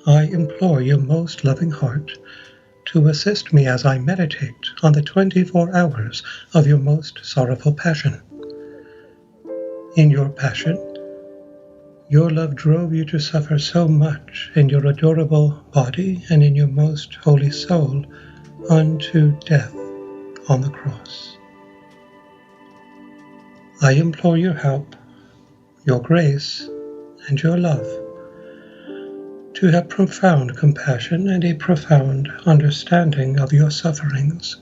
I implore your most loving heart to assist me as I meditate on the 24 hours of your most sorrowful passion. In your passion, your love drove you to suffer so much in your adorable body and in your most holy soul unto death on the cross. I implore your help, your grace, and your love to have profound compassion and a profound understanding of your sufferings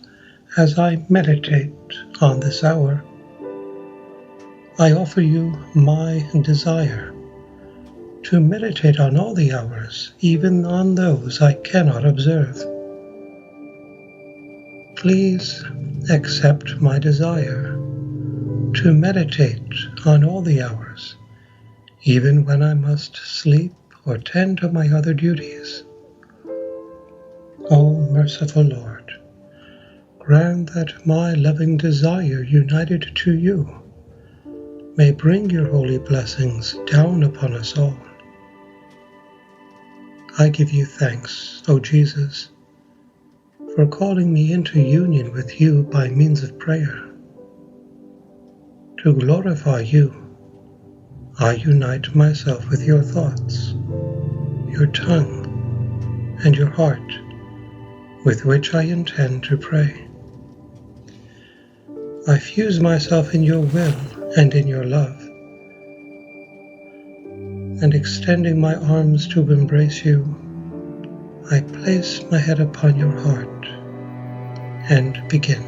as I meditate on this hour. I offer you my desire to meditate on all the hours, even on those I cannot observe. Please accept my desire to meditate on all the hours, even when I must sleep or tend to my other duties. O merciful Lord, grant that my loving desire united to you may bring your holy blessings down upon us all. I give you thanks, O Jesus, for calling me into union with you by means of prayer. To glorify you, I unite myself with your thoughts, your tongue, and your heart, with which I intend to pray. I fuse myself in your will and in your love, and extending my arms to embrace you, I place my head upon your heart and begin.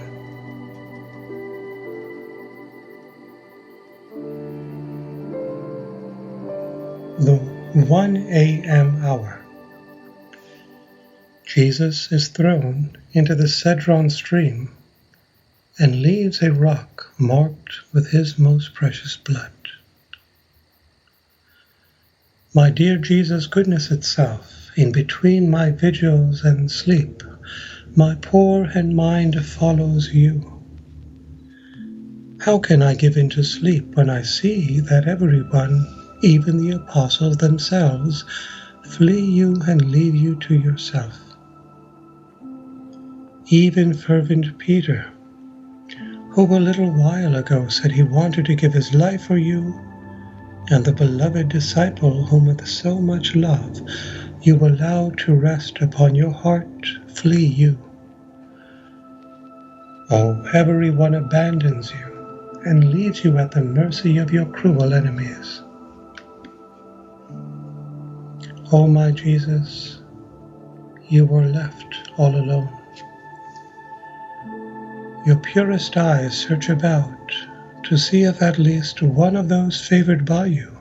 The 1 a.m. hour. Jesus is thrown into the Cedron stream and leaves a rock marked with his most precious blood. My dear Jesus, goodness itself, in between my vigils and sleep, my poor and mind follows you. How can I give in to sleep when I see that everyone, even the apostles themselves, flee you and leave you to yourself? Even fervent Peter, who a little while ago said he wanted to give his life for you, and the beloved disciple whom with so much love you allow to rest upon your heart, flee you. Oh, everyone abandons you and leaves you at the mercy of your cruel enemies. Oh, my Jesus, you were left all alone. Your purest eyes search about to see if at least one of those favored by you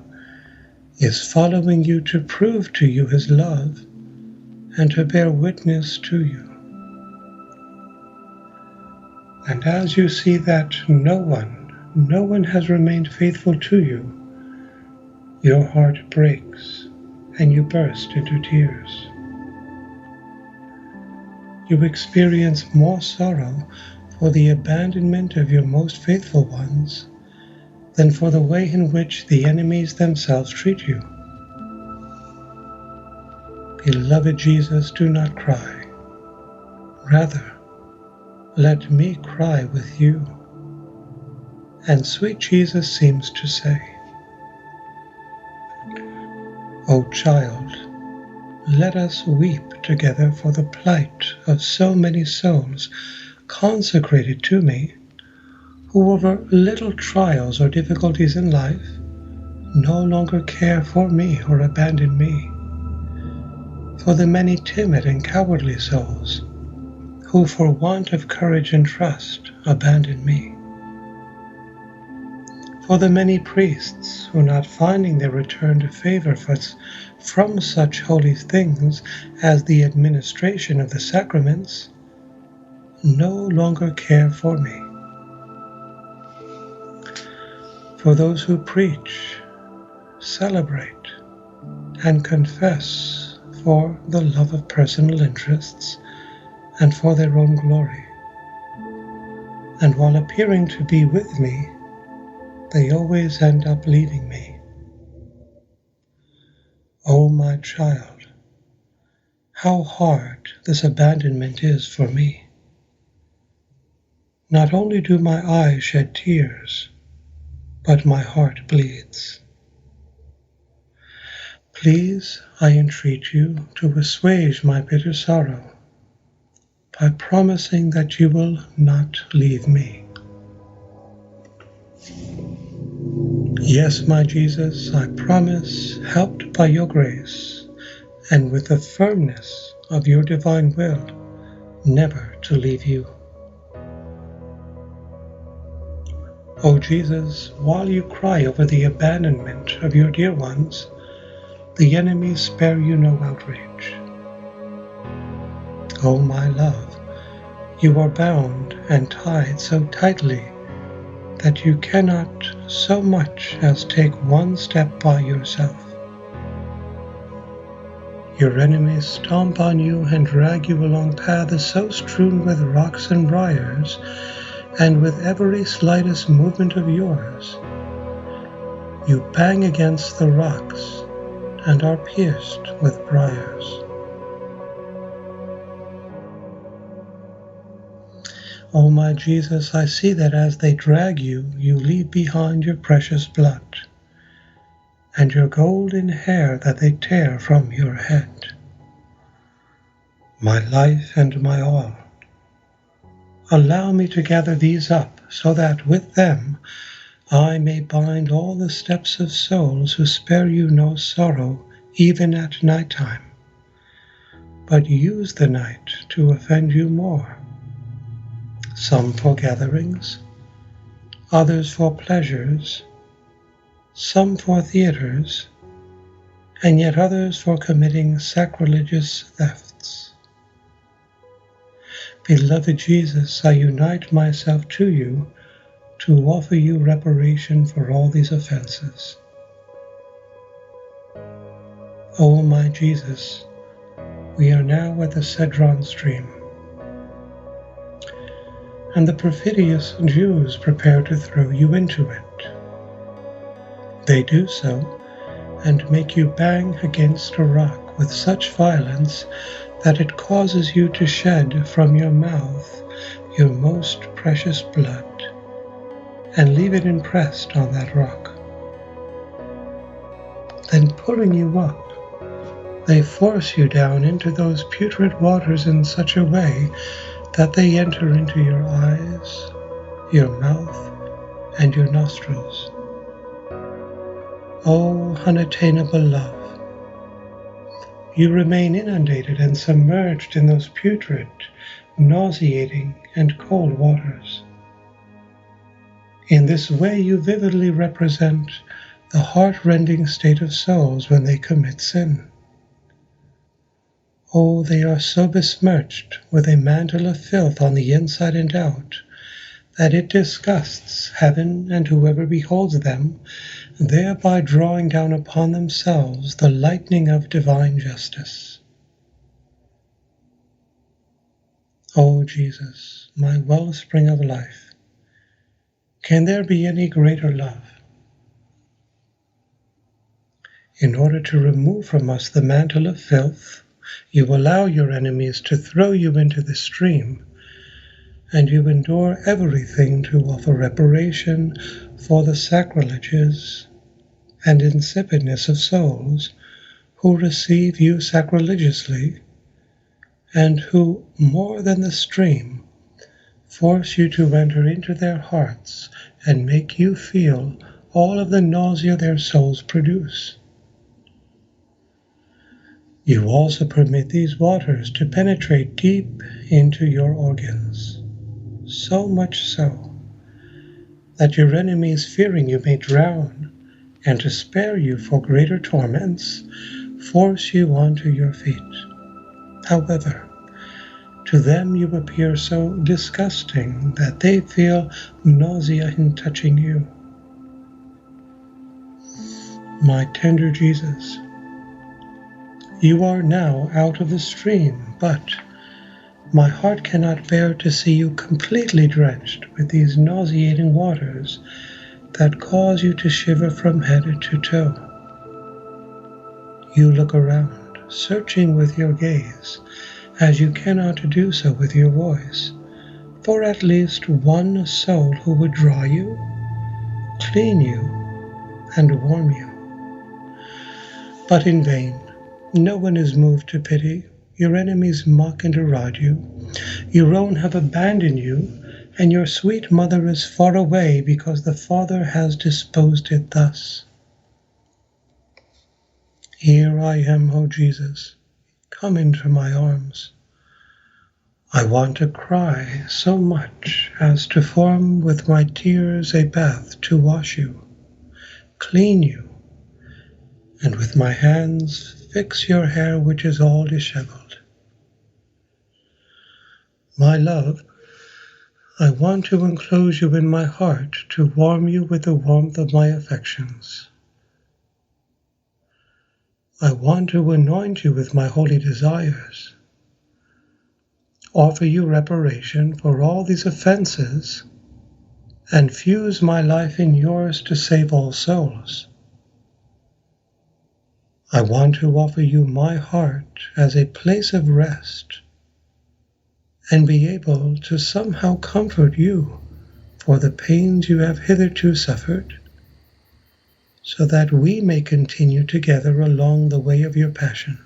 is following you to prove to you his love and to bear witness to you. And as you see that no one has remained faithful to you, your heart breaks and you burst into tears. You experience more sorrow for the abandonment of your most faithful ones than for the way in which the enemies themselves treat you. Beloved Jesus, do not cry. Rather, let me cry with you. And sweet Jesus seems to say, O child, let us weep together for the plight of so many souls consecrated to me, who over little trials or difficulties in life no longer care for me or abandon me, for the many timid and cowardly souls who for want of courage and trust abandon me, for the many priests who, not finding their returned favor from such holy things as the administration of the sacraments, no longer care for me, for those who preach, celebrate, and confess for the love of personal interests and for their own glory, and while appearing to be with me, they always end up leaving me. O my child, how hard this abandonment is for me. Not only do my eyes shed tears, but my heart bleeds. Please, I entreat you to assuage my bitter sorrow by promising that you will not leave me. Yes, my Jesus, I promise, helped by your grace, and with the firmness of your divine will, never to leave you. O Jesus, while you cry over the abandonment of your dear ones, the enemies spare you no outrage. O my love, you are bound and tied so tightly that you cannot so much as take one step by yourself. Your enemies stomp on you and drag you along paths so strewn with rocks and briars, and with every slightest movement of yours, you bang against the rocks and are pierced with briars. O my Jesus, I see that as they drag you, you leave behind your precious blood, and your golden hair that they tear from your head. My life and my all, allow me to gather these up, so that with them I may bind all the steps of souls who spare you no sorrow even at night time, but use the night to offend you more, some for gatherings, others for pleasures, some for theaters, and yet others for committing sacrilegious thefts. Beloved Jesus, I unite myself to you to offer you reparation for all these offenses. O my Jesus, we are now at the Cedron stream, and the perfidious Jews prepare to throw you into it. They do so, and make you bang against a rock with such violence that it causes you to shed from your mouth your most precious blood, and leave it impressed on that rock. Then pulling you up, they force you down into those putrid waters in such a way that they enter into your eyes, your mouth, and your nostrils. O unattainable love, you remain inundated and submerged in those putrid, nauseating, and cold waters. In this way you vividly represent the heart-rending state of souls when they commit sin. Oh, they are so besmirched with a mantle of filth on the inside and out, that it disgusts heaven and whoever beholds them, thereby drawing down upon themselves the lightning of divine justice. O Jesus, my wellspring of life, can there be any greater love? In order to remove from us the mantle of filth, you allow your enemies to throw you into the stream, and you endure everything to offer reparation for the sacrileges and insipidness of souls who receive you sacrilegiously, and who, more than the stream, force you to enter into their hearts and make you feel all of the nausea their souls produce. You also permit these waters to penetrate deep into your organs, so much so that your enemies, fearing you may drown, and to spare you for greater torments, force you onto your feet. However, to them you appear so disgusting that they feel nausea in touching you. My tender Jesus, you are now out of the stream, but my heart cannot bear to see you completely drenched with these nauseating waters that cause you to shiver from head to toe. You look around, searching with your gaze, as you cannot do so with your voice, for at least one soul who would draw you, clean you, and warm you. But in vain. No one is moved to pity. Your enemies mock and deride you. Your own have abandoned you, and your sweet mother is far away because the Father has disposed it thus. Here I am, O Jesus. Come into my arms. I want to cry so much as to form with my tears a bath to wash you, clean you, and with my hands fix your hair which is all disheveled. My love, I want to enclose you in my heart to warm you with the warmth of my affections. I want to anoint you with my holy desires, offer you reparation for all these offenses, and fuse my life in yours to save all souls. I want to offer you my heart as a place of rest, and be able to somehow comfort you for the pains you have hitherto suffered, so that we may continue together along the way of your passion.